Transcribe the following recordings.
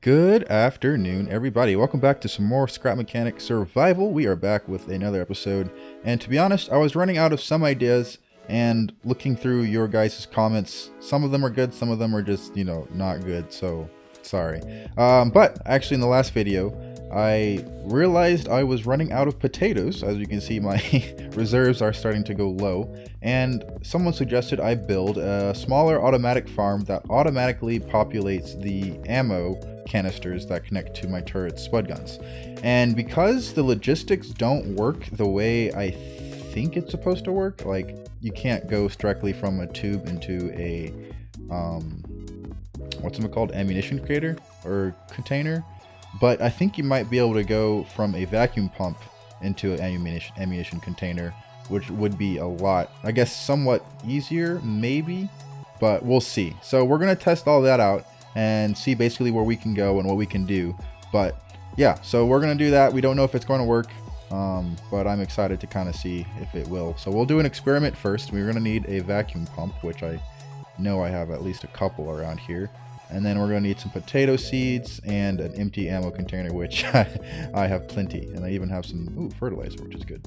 Good afternoon, everybody. Welcome back to some more Scrap Mechanic Survival. We are back with another episode, and to be honest, I was running out of some ideas, and looking through your guys' comments, some of them are good, some of them are just, not good, so sorry. But actually in the last video, I realized I was running out of potatoes. As you can see, my reserves are starting to go low, and someone suggested I build a smaller automatic farm that automatically populates the ammo canisters that connect to my turret spud guns. And because the logistics don't work the way I think it's supposed to work, like you can't go directly from a tube into a what's it called, ammunition creator or container, but I think you might be able to go from a vacuum pump into an ammunition container, which would be a lot, I guess, somewhat easier maybe, but we'll see. So we're gonna test all that out and see basically where we can go and what we can do. But yeah, so we're gonna do that. We don't know if it's going to work, but I'm excited to kind of see if it will. So we'll do an experiment first. We're gonna need a vacuum pump, which I know I have at least a couple around here, and then we're gonna need some potato seeds and an empty ammo container, which I have plenty, and I even have some fertilizer, which is good.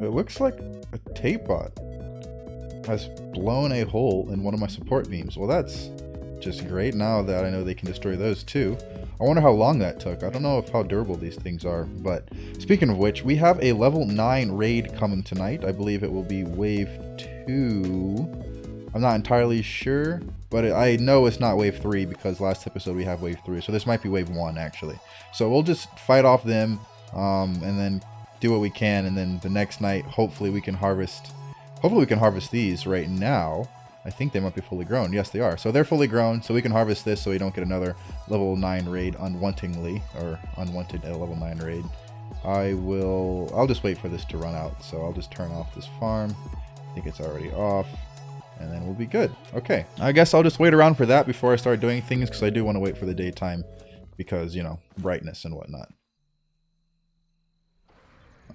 It looks like a tape bot has blown a hole in one of my support beams. Well, that's just great now that I know they can destroy those too. I wonder how long that took. I don't know how durable these things are, but speaking of which, we have a level 9 raid coming tonight. I believe it will be wave 2. I'm not entirely sure, but I know it's not wave 3 because last episode we have wave 3, so this might be wave 1 actually. So we'll just fight off them and then do what we can, and then the next night hopefully we can harvest these right now. I think they might be fully grown. Yes, they are. So they're fully grown, so we can harvest this so we don't get another level 9 raid unwanted level 9 raid. I'll just wait for this to run out. So I'll just turn off this farm. I think it's already off, and then we'll be good. Okay, I guess I'll just wait around for that before I start doing things, because I do want to wait for the daytime because, brightness and whatnot.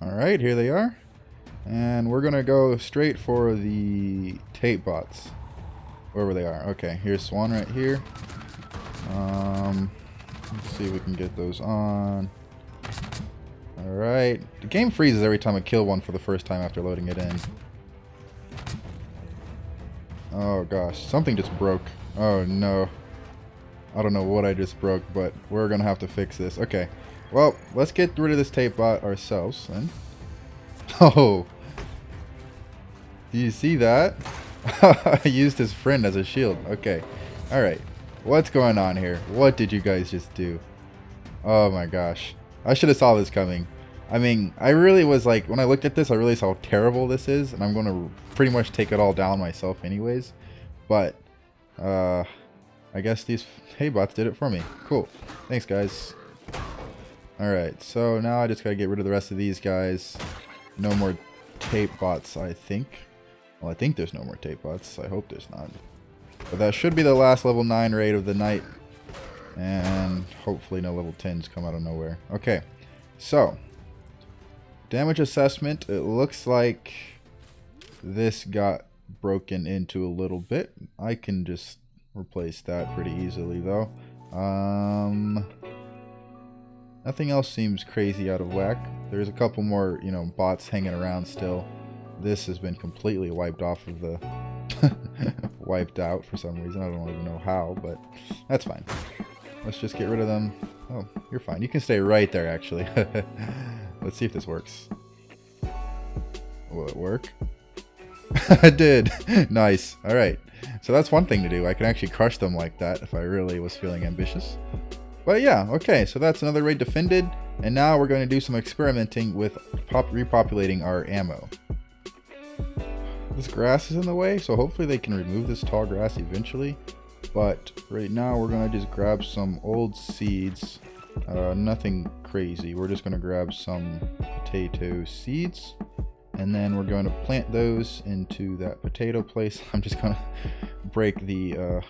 Alright, here they are. And we're gonna go straight for the tape bots, wherever they are. Okay, here's one right here. Let's see if we can get those on. Alright, the game freezes every time I kill one for the first time after loading it in. Oh gosh, something just broke. Oh no, I don't know what I just broke, but we're gonna have to fix this. Okay, well, let's get rid of this tape bot ourselves then. Oh, do you see that? I used his friend as a shield. Okay, alright, what's going on here? What did you guys just do? Oh my gosh, I should have saw this coming. I mean, I really was like, when I looked at this, I realized how terrible this is, and I'm going to pretty much take it all down myself anyways. But I guess these hay bots did it for me. Cool, thanks guys. Alright, so now I just gotta get rid of the rest of these guys. No more tape bots, I think. Well, I think there's no more tape bots. I hope there's not. But that should be the last level 9 raid of the night. And hopefully no level 10s come out of nowhere. Okay, so damage assessment. It looks like this got broken into a little bit. I can just replace that pretty easily though. Nothing else seems crazy out of whack. There's a couple more, bots hanging around still. This has been completely wiped off of the... wiped out for some reason. I don't even know how, but that's fine. Let's just get rid of them. Oh, you're fine. You can stay right there, actually. Let's see if this works. Will it work? It did! Nice. Alright. So that's one thing to do. I can actually crush them like that if I really was feeling ambitious. But yeah, okay, so that's another raid defended, and now we're going to do some experimenting with repopulating our ammo. This grass is in the way, so hopefully they can remove this tall grass eventually. But right now we're going to just grab some old seeds. Nothing crazy. We're just going to grab some potato seeds, and then we're going to plant those into that potato place. I'm just going to break the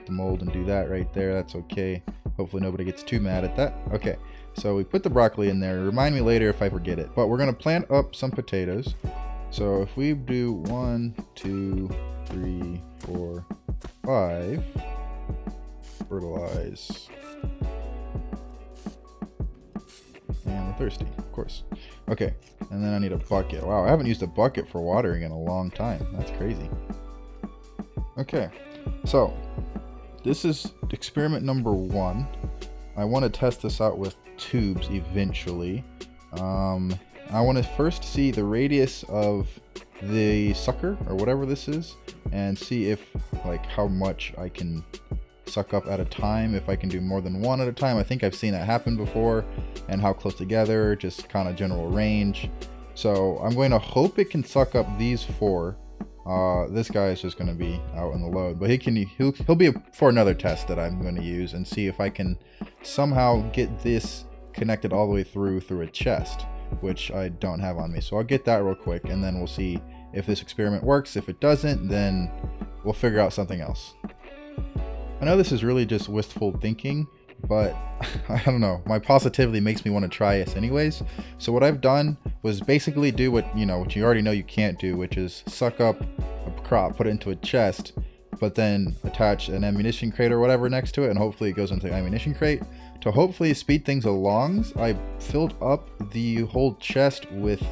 mold and do that right there. That's okay. Hopefully nobody gets too mad at that. Okay, so we put the broccoli in there. Remind me later if I forget it. But we're going to plant up some potatoes. So if we do 1, 2, 3, 4, 5 Fertilize. And we're thirsty, of course. Okay, and then I need a bucket. Wow, I haven't used a bucket for watering in a long time. That's crazy. Okay, so this is experiment number 1. I want to test this out with tubes eventually. I want to first see the radius of the sucker or whatever this is and see if like how much I can suck up at a time, if I can do more than one at a time. I think I've seen that happen before, and how close together, just kind of general range. So I'm going to hope it can suck up these 4. This guy is just going to be out in the load, but he'll be for another test that I'm going to use and see if I can somehow get this connected all the way through a chest, which I don't have on me. So I'll get that real quick, and then we'll see if this experiment works. If it doesn't, then we'll figure out something else. I know this is really just wistful thinking, but I don't know, my positivity makes me want to try this anyways. So what I've done was basically do what you already know you can't do, which is suck up a crop, put it into a chest, but then attach an ammunition crate or whatever next to it, and hopefully it goes into the ammunition crate. To hopefully speed things along, I filled up the whole chest with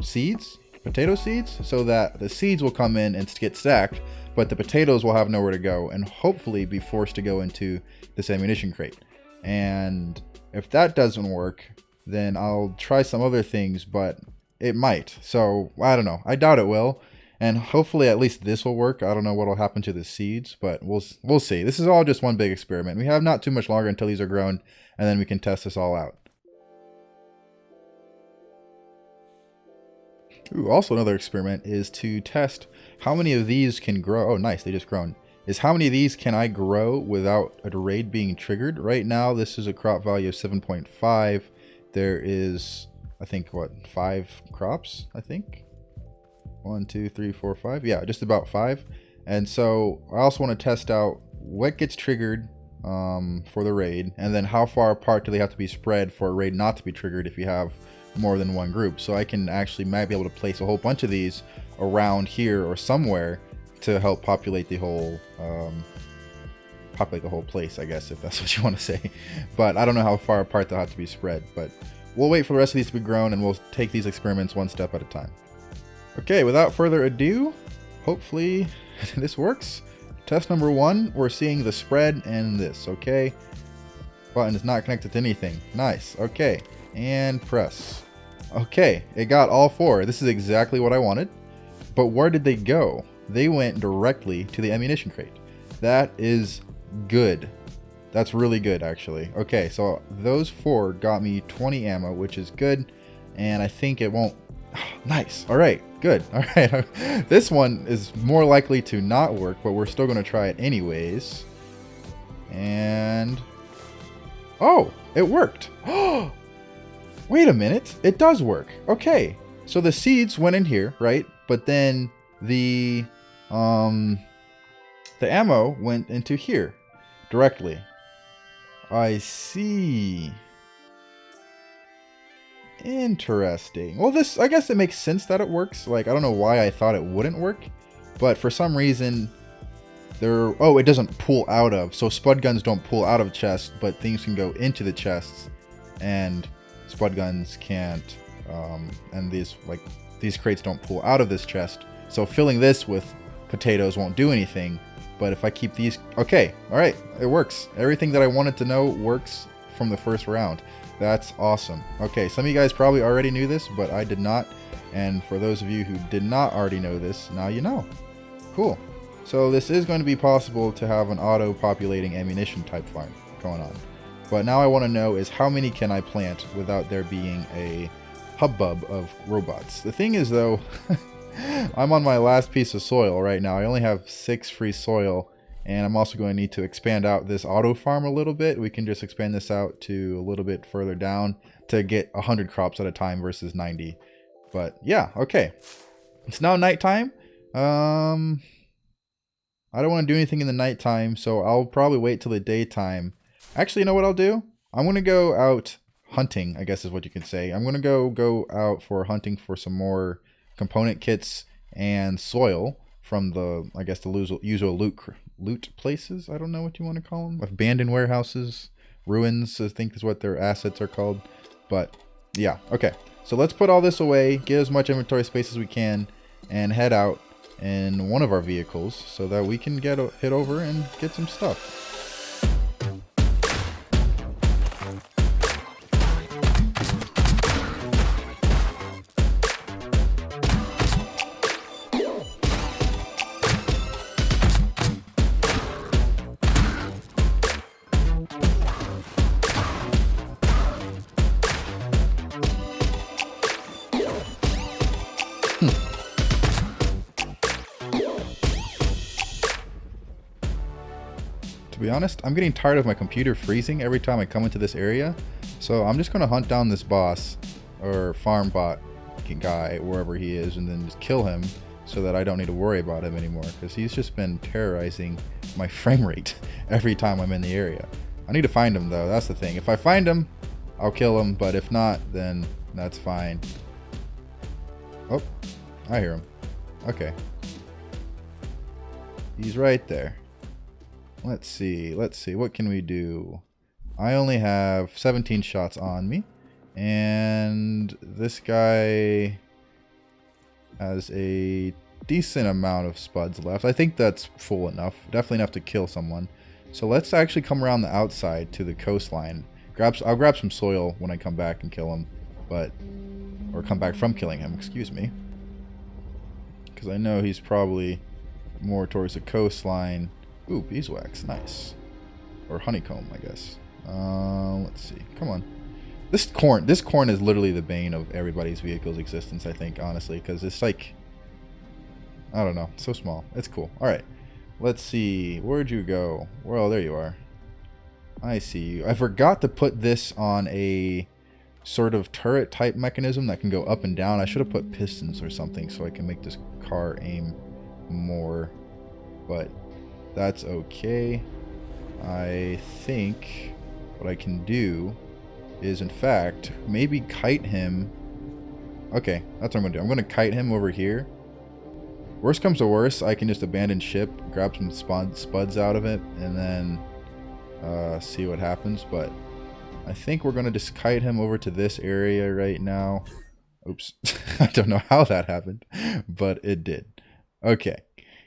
seeds, potato seeds, so that the seeds will come in and get stacked, but the potatoes will have nowhere to go and hopefully be forced to go into this ammunition crate. And if that doesn't work, then I'll try some other things, but it might. So I don't know. I doubt it will. And hopefully at least this will work. I don't know what will happen to the seeds, but we'll see. This is all just one big experiment. We have not too much longer until these are grown, and then we can test this all out. Ooh, also another experiment is to test how many of these can grow. Oh, nice, they just grown. Is how many of these can I grow without a raid being triggered? Right now, this is a crop value of 7.5. There is, I think, what, 5 crops, I think? 1, 2, 3, 4, 5. Yeah, just about 5. And so I also want to test out what gets triggered for the raid, and then how far apart do they have to be spread for a raid not to be triggered if you have more than one group. So I can actually might be able to place a whole bunch of these around here or somewhere to help populate the whole place, I guess, if that's what you want to say. But I don't know how far apart they'll have to be spread, but we'll wait for the rest of these to be grown, and we'll take these experiments one step at a time. Okay, without further ado, hopefully this works. Test number 1, we're seeing the spread and this, okay? Button is not connected to anything. Nice, okay. And press. Okay, it got all 4. This is exactly what I wanted. But where did they go? They went directly to the ammunition crate. That is good. That's really good, actually. Okay, so those 4 got me 20 ammo, which is good. And I think it won't... Nice. All right, good. All right. This one is more likely to not work, but we're still going to try it anyways. And... oh, it worked. Wait a minute. It does work. Okay. So the seeds went in here, right? But then the ammo went into here directly. I see. Interesting. Well, this, I guess it makes sense that it works. Like, I don't know why I thought it wouldn't work, but for some reason there, oh, it doesn't pull out of. So spud guns don't pull out of chests, but things can go into the chests, and spud guns can't. And these crates don't pull out of this chest. So filling this with potatoes won't do anything. But if I keep these, okay, all right, it works. Everything that I wanted to know works from the first round. That's awesome. Okay, some of you guys probably already knew this, but I did not. And for those of you who did not already know this, now you know. Cool. So this is going to be possible to have an auto-populating ammunition type farm going on. But now I want to know is how many can I plant without there being a hubbub of robots. The thing is, though, I'm on my last piece of soil right now. I only have 6 free soil. And I'm also going to need to expand out this auto farm a little bit. We can just expand this out to a little bit further down to get 100 crops at a time versus 90. But yeah, okay. It's now nighttime. I don't want to do anything in the nighttime, so I'll probably wait till the daytime. Actually, you know what I'll do? I'm going to go out hunting, I guess is what you can say. I'm going to go out for hunting for some more component kits and soil from the, I guess, the usual loot places. I don't know what you want to call them. Abandoned warehouses, ruins, I think is what their assets are called. But yeah, okay. So let's put all this away, get as much inventory space as we can, and head out in one of our vehicles so that we can hit over and get some stuff. To be honest, I'm getting tired of my computer freezing every time I come into this area, so I'm just going to hunt down this boss, or farm bot guy, wherever he is, and then just kill him so that I don't need to worry about him anymore, because he's just been terrorizing my frame rate every time I'm in the area. I need to find him though, that's the thing. If I find him, I'll kill him, but if not, then that's fine. Oh, I hear him. Okay. He's right there. Let's see, what can we do? I only have 17 shots on me, and this guy has a decent amount of spuds left. I think that's full enough, definitely enough to kill someone. So let's actually come around the outside to the coastline. I'll grab some soil when I come back and kill him, or come back from killing him, excuse me. Because I know he's probably more towards the coastline. Ooh, beeswax, nice. Or honeycomb, I guess. Let's see. Come on. This corn is literally the bane of everybody's vehicle's existence, I think, honestly, because it's like, I don't know, so small. It's cool. All right, let's see. Where'd you go? Well, there you are. I see you. I forgot to put this on a sort of turret type mechanism that can go up and down. I should have put pistons or something so I can make this car aim more, but that's okay. I think what I can do is, in fact, maybe kite him. Okay, that's what I'm going to do. I'm going to kite him over here. Worst comes to worst, I can just abandon ship, grab some spuds out of it, and then see what happens. But I think we're going to just kite him over to this area right now. Oops. I don't know how that happened, but it did. Okay,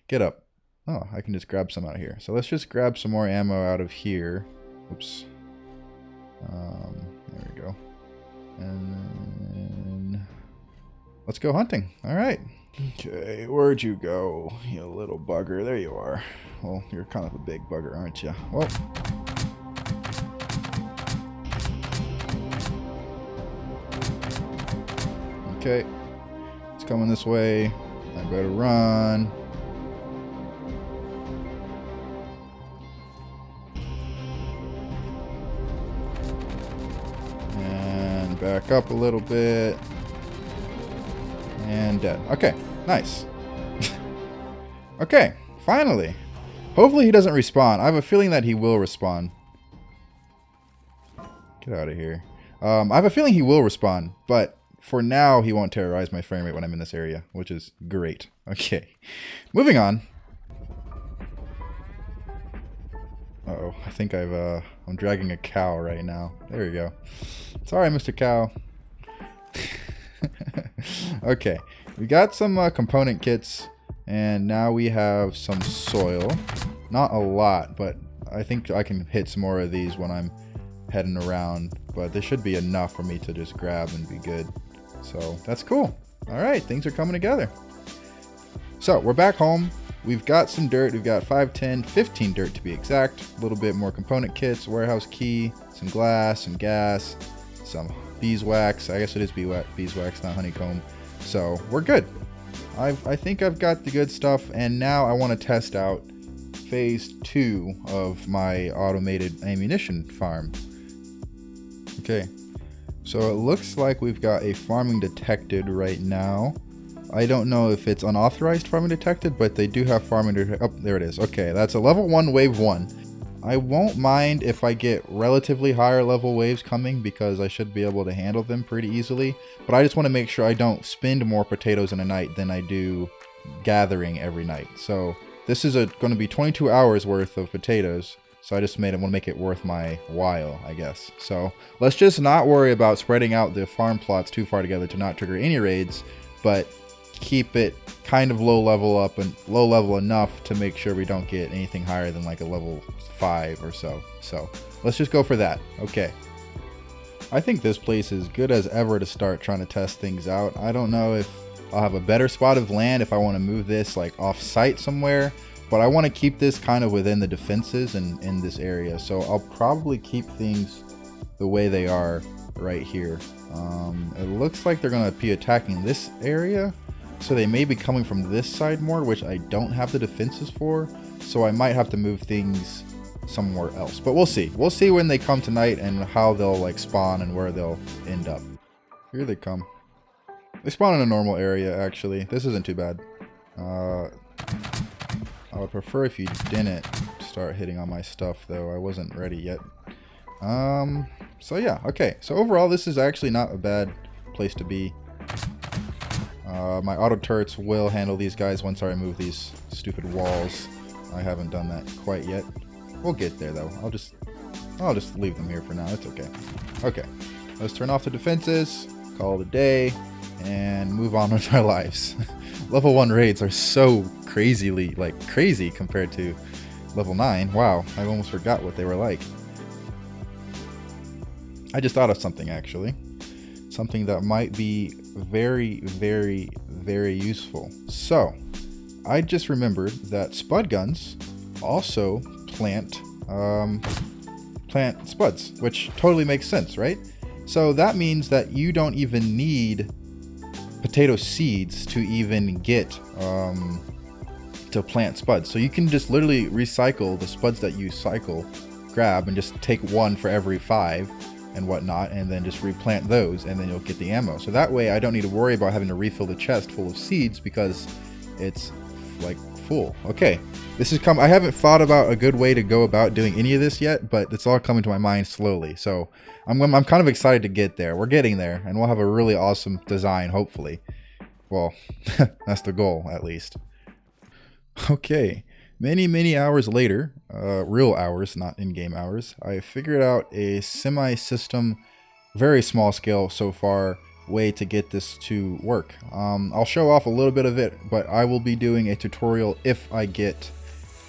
get up. Oh, I can just grab some out of here. So let's just grab some more ammo out of here. Oops. There we go. And then let's go hunting. All right. Okay, where'd you go, you little bugger? There you are. Well, you're kind of a big bugger, aren't you? Well. Okay. It's coming this way. I better run. Back up a little bit. And dead. Okay, nice. Okay, finally. Hopefully he doesn't respawn. I have a feeling that he will respawn. Get out of here. I have a feeling he will respawn, but for now he won't terrorize my frame rate when I'm in this area, which is great. Okay, moving on. Uh-oh, I think I'm dragging a cow right now. There we go. Sorry, Mr. Cow. Okay, we got some component kits, and now we have some soil. Not a lot, but I think I can hit some more of these when I'm heading around. But this should be enough for me to just grab and be good. So that's cool. All right, things are coming together. So we're back home. We've got some dirt. We've got 5, 10, 15 dirt to be exact. A little bit more component kits, warehouse key, some glass, some gas, some beeswax. I guess it is beeswax, not honeycomb. So we're good. I think I've got the good stuff, and now I want to test out phase 2 of my automated ammunition farm. Okay, so it looks like we've got a farming detected right now. I don't know if it's unauthorized farming detected, but they do have farming detected. Oh, there it is. Okay, that's a level 1 wave 1. I won't mind if I get relatively higher level waves coming, because I should be able to handle them pretty easily. But I just want to make sure I don't spend more potatoes in a night than I do gathering every night. So this is going to be 22 hours worth of potatoes. So I just want to make it worth my while, I guess. So let's just not worry about spreading out the farm plots too far together to not trigger any raids, but keep it kind of low level enough to make sure we don't get anything higher than like a level 5 or so. So let's just go for that. Okay. I think this place is good as ever to start trying to test things out. I don't know if I'll have a better spot of land if I want to move this like off site somewhere, but I want to keep this kind of within the defenses and in this area. So I'll probably keep things the way they are right here. It looks like they're going to be attacking this area, so they may be coming from this side more, which I don't have the defenses for, so I might have to move things somewhere else. But we'll see. We'll see when they come tonight and how they'll like spawn and where they'll end up. Here they come. They spawn in a normal area, actually. This isn't too bad. I would prefer if you didn't start hitting on my stuff, though. I wasn't ready yet. So yeah, okay. So overall, this is actually not a bad place to be. My auto turrets will handle these guys once I remove these stupid walls. I haven't done that quite yet. We'll get there though. I'll just leave them here for now. It's okay. Okay, let's turn off the defenses, call it a day, and move on with our lives. Level 1 raids are so crazy compared to level 9. Wow, I almost forgot what they were like. I just thought of something actually. Something that might be very, very, very useful. So, I just remembered that spud guns also plant spuds, which totally makes sense, right? So that means that you don't even need potato seeds to even get to plant spuds. So you can just literally recycle the spuds that you grab and just take one for every 5 and whatnot, and then just replant those, and then you'll get the ammo. So that way I don't need to worry about having to refill the chest full of seeds because it's like full. Okay, this is I haven't thought about a good way to go about doing any of this yet, but it's all coming to my mind slowly. So I'm kind of excited to get there. We're getting there, and we'll have a really awesome design, hopefully. Well, that's the goal, at least. Okay, many hours later, real hours, not in-game hours, I figured out a semi-system, very small scale so far, way to get this to work. I'll show off a little bit of it, but I will be doing a tutorial if I get,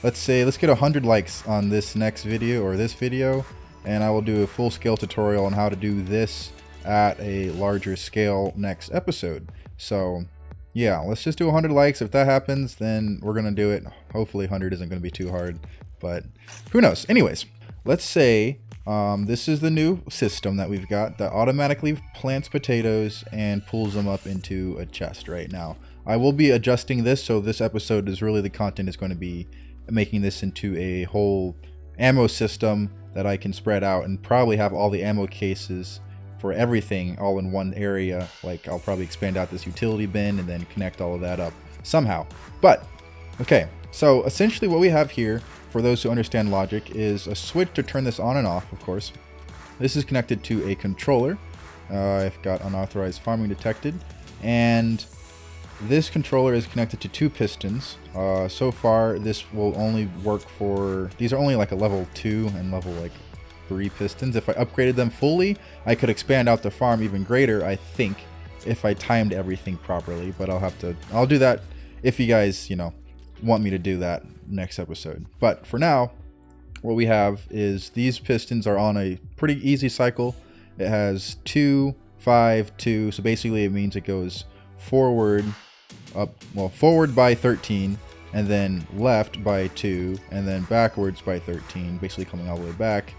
let's get 100 likes on this next video or this video, and I will do a full-scale tutorial on how to do this at a larger scale next episode. So yeah, let's just do 100 likes. If that happens, then we're gonna do it. Hopefully 100 isn't gonna be too hard, but who knows. Anyways, let's say this is the new system that we've got that automatically plants potatoes and pulls them up into a chest right now. I will be adjusting this, so this episode is really the content is going to be making this into a whole ammo system that I can spread out and probably have all the ammo cases for everything all in one area. Like I'll probably expand out this utility bin and then connect all of that up somehow. But okay, so essentially what we have here, for those who understand logic, is a switch to turn this on and off, of course. This is connected to a controller. I've got unauthorized farming detected, and this controller is connected to 2 pistons. So far this will only work for, these are only like a level 2 and level like 3 pistons. If I upgraded them fully, I could expand out the farm even greater, I think, if I timed everything properly. But I'll do that if you guys, want me to do that next episode. But for now, what we have is these pistons are on a pretty easy cycle. It has 2, 5, 2. So basically it means it goes forward by 13, and then left by 2, and then backwards by 13, basically coming all the way back.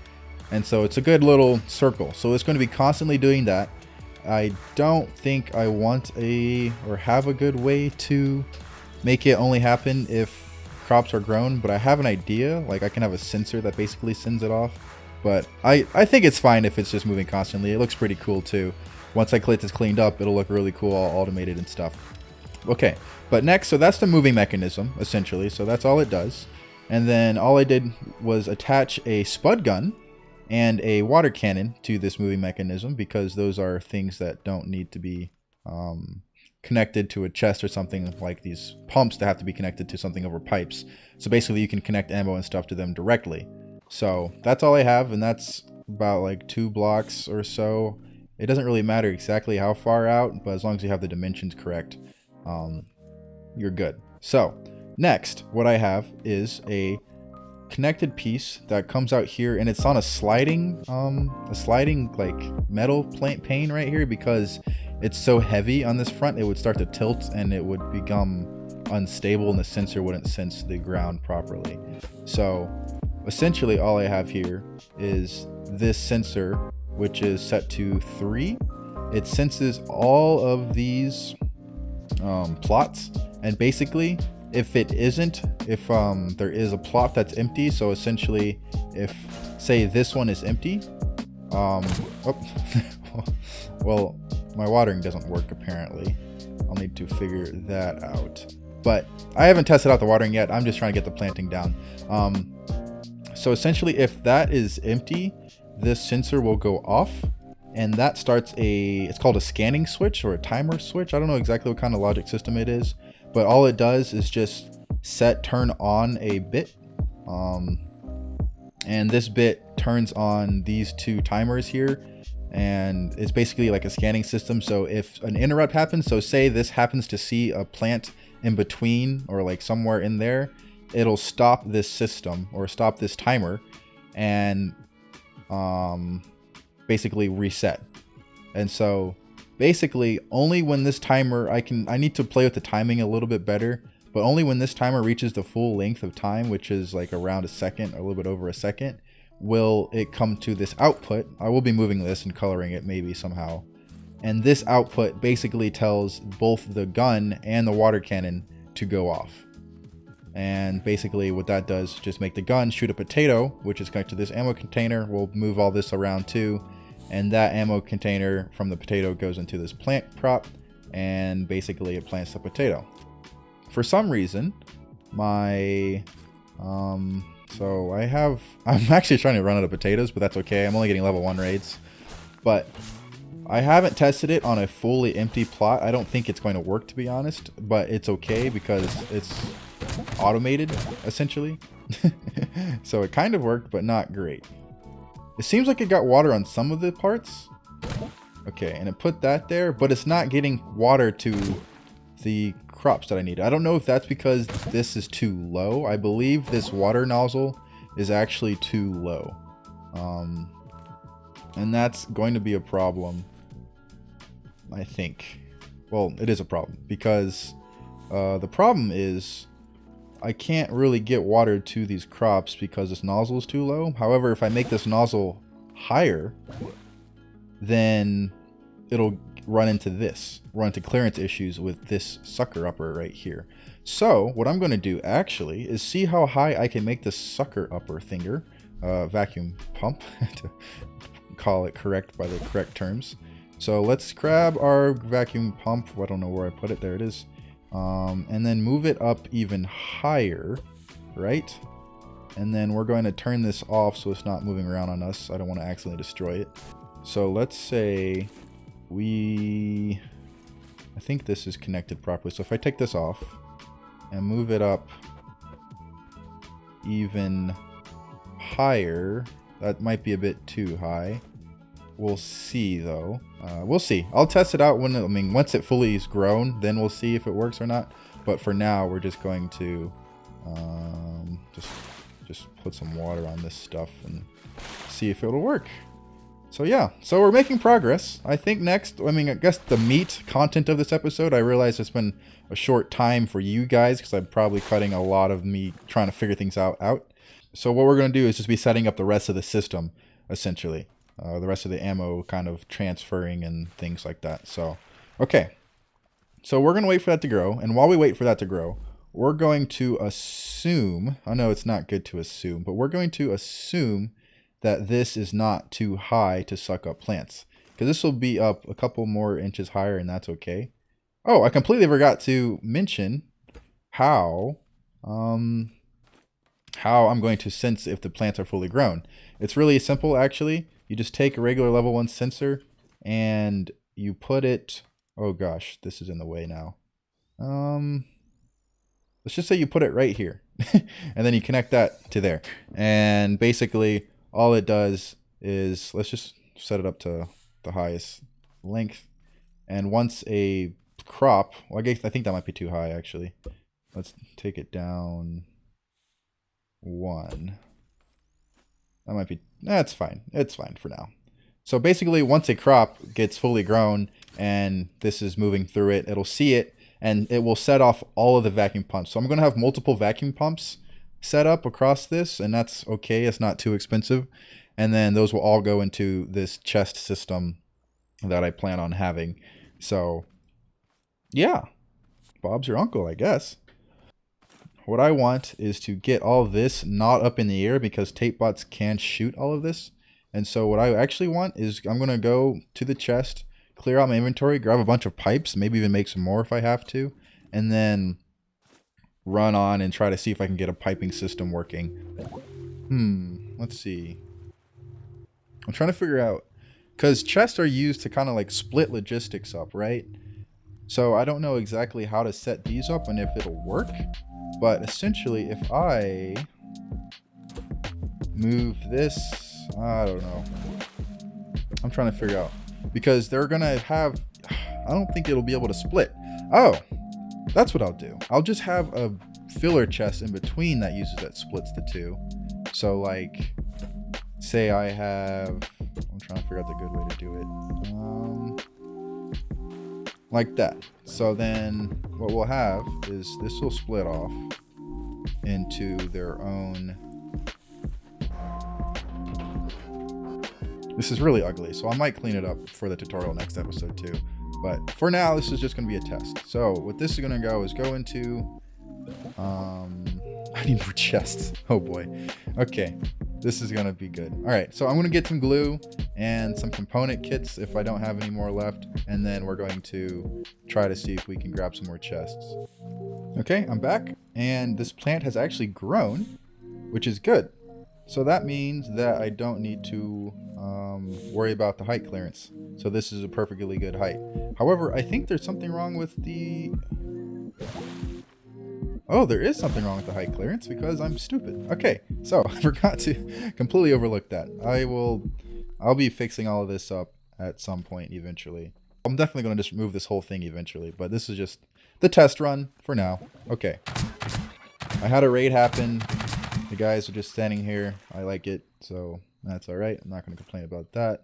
And so it's a good little circle. So it's going to be constantly doing that. I don't think I want or have a good way to make it only happen if crops are grown, but I have an idea. Like I can have a sensor that basically sends it off. But I think it's fine if it's just moving constantly. It looks pretty cool too. Once I get this cleaned up, it'll look really cool, all automated and stuff. Okay, but next, so that's the moving mechanism, essentially. So that's all it does. And then all I did was attach a spud gun and a water cannon to this moving mechanism, because those are things that don't need to be connected to a chest or something, like these pumps that have to be connected to something over pipes. So basically you can connect ammo and stuff to them directly. So that's all I have, and that's about like 2 blocks or so. It doesn't really matter exactly how far out, but as long as you have the dimensions correct, you're good. So next, what I have is a connected piece that comes out here, and it's on a sliding like metal pane right here, because it's so heavy on this front, it would start to tilt and it would become unstable and the sensor wouldn't sense the ground properly. So essentially all I have here is this sensor, which is set to 3. It senses all of these plots, and basically if there is a plot that's empty, so essentially if say this one is empty, well, my watering doesn't work apparently. I'll need to figure that out, but I haven't tested out the watering yet. I'm just trying to get the planting down. So essentially if that is empty, this sensor will go off, and that starts it's called a scanning switch or a timer switch. I don't know exactly what kind of logic system it is, but all it does is just turn on a bit, and this bit turns on these 2 timers here, and it's basically like a scanning system. So if an interrupt happens, so say this happens to see a plant in between or like somewhere in there, it'll stop this system or stop this timer and basically reset. And so basically only when this timer, I need to play with the timing a little bit better, but only when this timer reaches the full length of time, which is like around a second or a little bit over a second, will it come to this output. I will be moving this and coloring it maybe somehow, and this output basically tells both the gun and the water cannon to go off. And basically what that does is just make the gun shoot a potato, which is connected to this ammo container. We'll move all this around too, and that ammo container from the potato goes into this plant prop, and basically it plants the potato. For some reason, my so I'm actually trying to run out of potatoes, but that's okay. I'm only getting level 1 raids, but I haven't tested it on a fully empty plot. I don't think it's going to work, to be honest, but it's okay because it's automated essentially. So it kind of worked, but not great. It seems like it got water on some of the parts. Okay, and it put that there, but it's not getting water to the crops that I need. I don't know if that's because this is too low. I believe this water nozzle is actually too low. And that's going to be a problem, I think. Well, it is a problem because the problem is I can't really get water to these crops because this nozzle is too low. However, if I make this nozzle higher, then it'll run into clearance issues with this sucker upper right here. So what I'm going to do actually is see how high I can make this sucker upper thinger, vacuum pump, to call it correct by the correct terms. So let's grab our vacuum pump. I don't know where I put it. There it is. And then move it up even higher, right? And then we're going to turn this off so it's not moving around on us. I don't want to accidentally destroy it. So let's say I think this is connected properly. So if I take this off and move it up even higher, that might be a bit too high. We'll see though. We'll see. I'll test it out once it fully is grown, then we'll see if it works or not. But for now, we're just going to just put some water on this stuff and see if it'll work. So yeah, so we're making progress. I think next, I guess the meat content of this episode, I realize it's been a short time for you guys because I'm probably cutting a lot of me trying to figure things out. So what we're going to do is just be setting up the rest of the system, essentially. The rest of the ammo kind of transferring and things like that. So, okay. So we're going to wait for that to grow. And while we wait for that to grow, we're going to assume, I know it's not good to assume, but we're going to assume that this is not too high to suck up plants, because this will be up a couple more inches higher, and that's okay. Oh, I completely forgot to mention how I'm going to sense if the plants are fully grown. It's really simple, actually. You just take a regular level 1 sensor and you put it Oh gosh, this is in the way now. Let's just say you put it right here. And then you connect that to there. And basically all it does is, let's just set it up to the highest length. And once a crop, well, I think that might be too high actually. Let's take it down 1. That might be, that's fine. It's fine for now. So basically once a crop gets fully grown and this is moving through it, it'll see it and it will set off all of the vacuum pumps. So I'm going to have multiple vacuum pumps set up across this, and that's okay. It's not too expensive. And then those will all go into this chest system that I plan on having. So yeah, Bob's your uncle, I guess. What I want is to get all this not up in the air because tape bots can shoot all of this. And so what I actually want is I'm going to go to the chest, clear out my inventory, grab a bunch of pipes, maybe even make some more if I have to, and then run on and try to see if I can get a piping system working. Let's see. I'm trying to figure out, because chests are used to kind of like split logistics up, right? So I don't know exactly how to set these up and if it'll work, but essentially if I move this, I don't know. I'm trying to figure out. Because they're going to have, I don't think it'll be able to split. Oh, that's what I'll do. I'll just have a filler chest in between that splits the two. So like, say I have, I'm trying to figure out the good way to do it. Like that. So then what we'll have is this will split off into their own. This is really ugly, so I might clean it up for the tutorial next episode too. But for now, this is just going to be a test. So what this is going to go into, I need more chests. Oh boy. Okay, this is going to be good. All right, so I'm going to get some glue and some component kits if I don't have any more left. And then we're going to try to see if we can grab some more chests. Okay, I'm back. And this plant has actually grown, which is good. So that means that I don't need to worry about the height clearance. So this is a perfectly good height. However, I think there's something wrong with the... Oh, there is something wrong with the height clearance because I'm stupid. Okay, so I forgot to completely overlook that. I'll be fixing all of this up at some point eventually. I'm definitely going to just remove this whole thing eventually, but this is just the test run for now. Okay. I had a raid happen. The guys are just standing here. I like it, so that's alright. I'm not going to complain about that.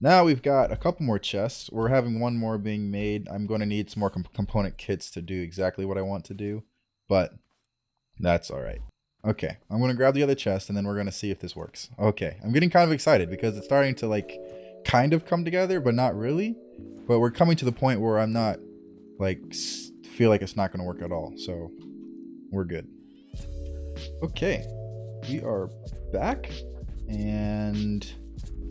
Now we've got a couple more chests. We're having one more being made. I'm going to need some more component kits to do exactly what I want to do, but that's alright. Okay, I'm going to grab the other chest and then we're going to see if this works. Okay, I'm getting kind of excited because it's starting to like kind of come together, but not really. But we're coming to the point where I'm not like feel like it's not going to work at all, so we're good. Okay, we are back, and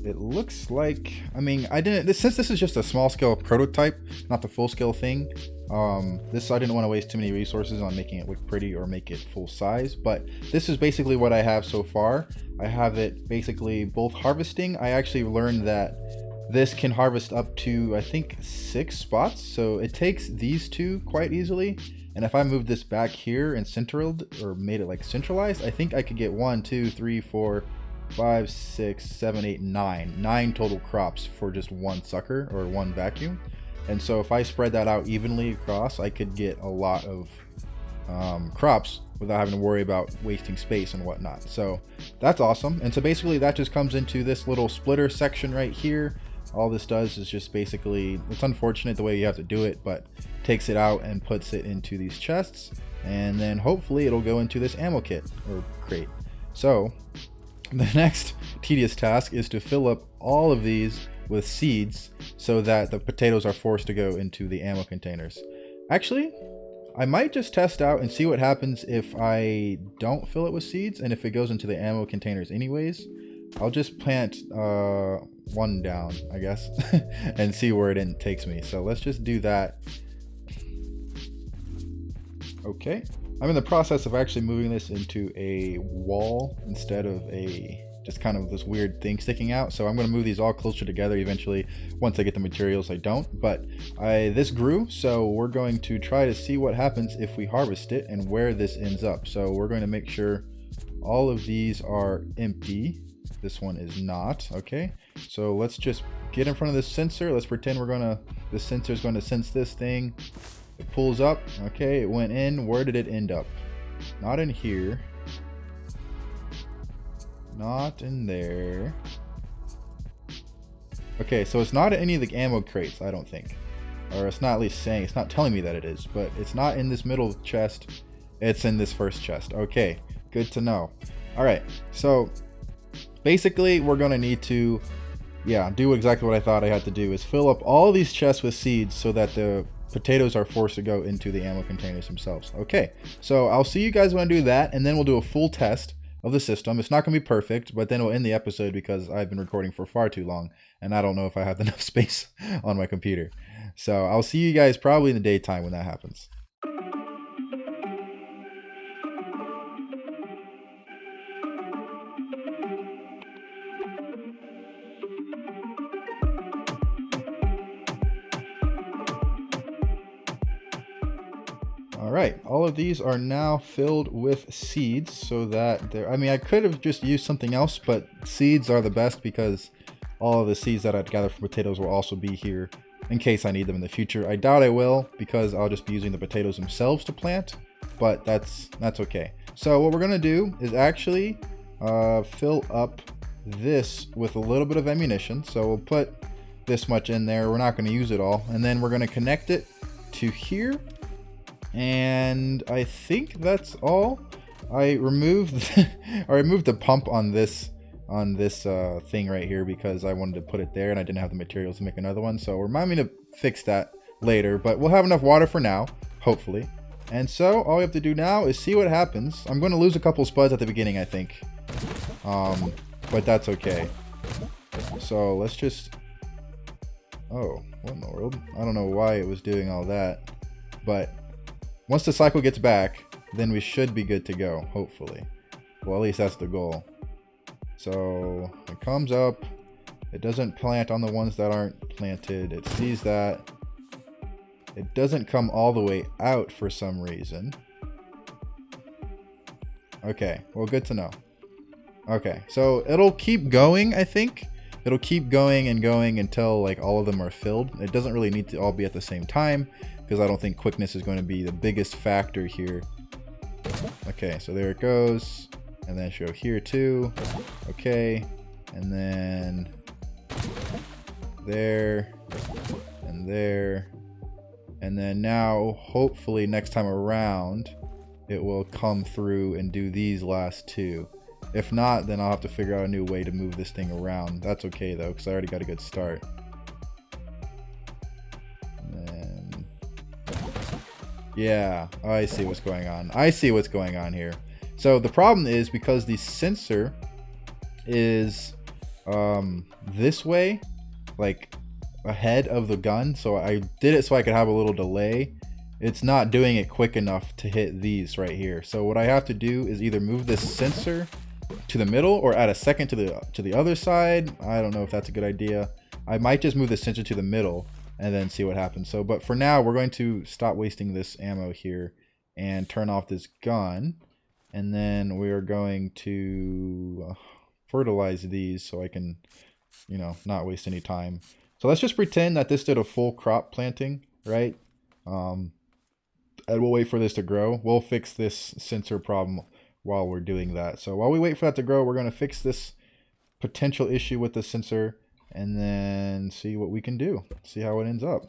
it looks like, I mean, since this is just a small scale prototype, not the full scale thing, I didn't want to waste too many resources on making it look pretty or make it full size, but this is basically what I have so far. I have it basically both harvesting. I actually learned that this can harvest up to, I think, 6 spots, so it takes these two quite easily. And if I move this back here and centered or made it like centralized, I think I could get 1, 2, 3, 4, 5, 6, 7, 8, 9 total crops for just one sucker or one vacuum. And so if I spread that out evenly across, I could get a lot of crops without having to worry about wasting space and whatnot. So that's awesome. And so basically that just comes into this little splitter section right here. All this does is just basically, it's unfortunate the way you have to do it, but takes it out and puts it into these chests, and then hopefully it'll go into this ammo kit or crate. So the next tedious task is to fill up all of these with seeds so that the potatoes are forced to go into the ammo containers. Actually, I might just test out and see what happens if I don't fill it with seeds, and if it goes into the ammo containers anyways. I'll just plant one down, I guess, and see where it takes me. So let's just do that. Okay, I'm in the process of actually moving this into a wall instead of a just kind of this weird thing sticking out. So I'm going to move these all closer together eventually. Once I get the materials, I don't. But this grew, so we're going to try to see what happens if we harvest it and where this ends up. So we're going to make sure all of these are empty. This one is not. Okay, so let's just get in front of this sensor. Let's pretend the sensor is going to sense this thing. It pulls up. Okay, it went in. Where did it end up? Not in here. Not in there. Okay, so it's not in any of the ammo crates, I don't think. Or it's not at least saying, it's not telling me that it is, but it's not in this middle chest. It's in this first chest. Okay, good to know. Alright, so basically we're going to need to, do exactly what I thought I had to do, is fill up all these chests with seeds so that the potatoes are forced to go into the ammo containers themselves. Okay, so I'll see you guys when I do that, and then we'll do a full test of the system. It's not going to be perfect, but then we'll end the episode because I've been recording for far too long, and I don't know if I have enough space on my computer. So I'll see you guys probably in the daytime when that happens. Alright, all of these are now filled with seeds so that they're, I mean, I could have just used something else, but seeds are the best because all of the seeds that I'd gather from potatoes will also be here in case I need them in the future. I doubt I will because I'll just be using the potatoes themselves to plant, but that's okay. So what we're going to do is actually fill up this with a little bit of ammunition. So we'll put this much in there. We're not going to use it all. And then we're going to connect it to here. And I think that's all. I removed the pump on this thing right here because I wanted to put it there and I didn't have the materials to make another one. So remind me to fix that later, but we'll have enough water for now, hopefully. And so all we have to do now is see what happens. I'm going to lose a couple spuds at the beginning, I think, but that's okay. So let's just, oh, what in the world? I don't know why it was doing all that, but once the cycle gets back, then we should be good to go, hopefully. Well, at least that's the goal. So it comes up. It doesn't plant on the ones that aren't planted. It sees that. It doesn't come all the way out for some reason. Okay, well, good to know. Okay, so it'll keep going, I think. It'll keep going and going until like all of them are filled. It doesn't really need to all be at the same time, because I don't think quickness is going to be the biggest factor here. Okay, so there it goes. And then show here too. Okay. And then there and there. And then now, hopefully next time around, it will come through and do these last two. If not, then I'll have to figure out a new way to move this thing around. That's okay though, because I already got a good start. Yeah, I see what's going on. I see what's going on here. So the problem is because the sensor is this way, like ahead of the gun. So I did it so I could have a little delay. It's not doing it quick enough to hit these right here. So what I have to do is either move this sensor to the middle or add a second to the other side. I don't know if that's a good idea. I might just move the sensor to the middle and then see what happens. So, but for now, we're going to stop wasting this ammo here and turn off this gun. And then we are going to fertilize these so I can, you know, not waste any time. So let's just pretend that this did a full crop planting, right? And we'll wait for this to grow. We'll fix this sensor problem while we're doing that. So while we wait for that to grow, we're going to fix this potential issue with the sensor and then see what we can do. See how it ends up.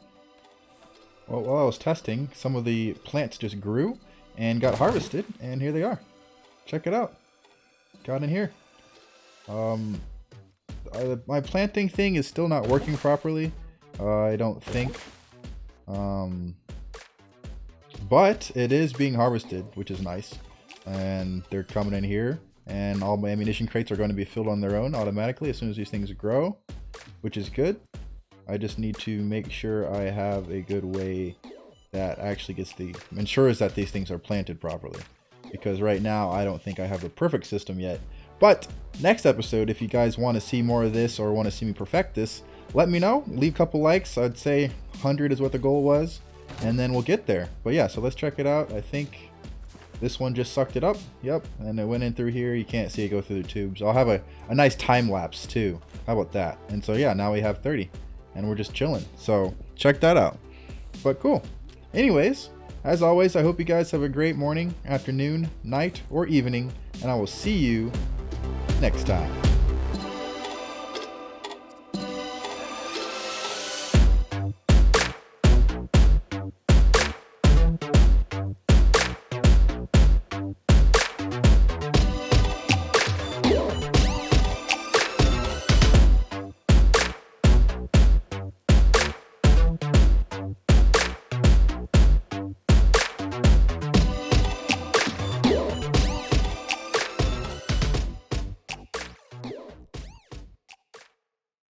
Well, while I was testing, some of the plants just grew and got harvested, and here they are. Check it out. Got in here. My planting thing is still not working properly. I don't think. But it is being harvested, which is nice. And they're coming in here, and all my ammunition crates are going to be filled on their own automatically as soon as these things grow, which is good. I just need to make sure I have a good way that actually ensures that these things are planted properly. Because right now I don't think I have the perfect system yet But next episode, if you guys want to see more of this or want to see me perfect this, let me know. Leave a couple likes. I'd say 100 is what the goal was, and then we'll get there. But yeah, so let's check it out. I think this one just sucked it up. Yep, and it went in through here. You can't see it go through the tubes. I'll have a nice time lapse too. How about that? And so yeah, now we have 30 and we're just chilling. So check that out. But cool. Anyways, as always, I hope you guys have a great morning, afternoon, night, or evening, and I will see you next time.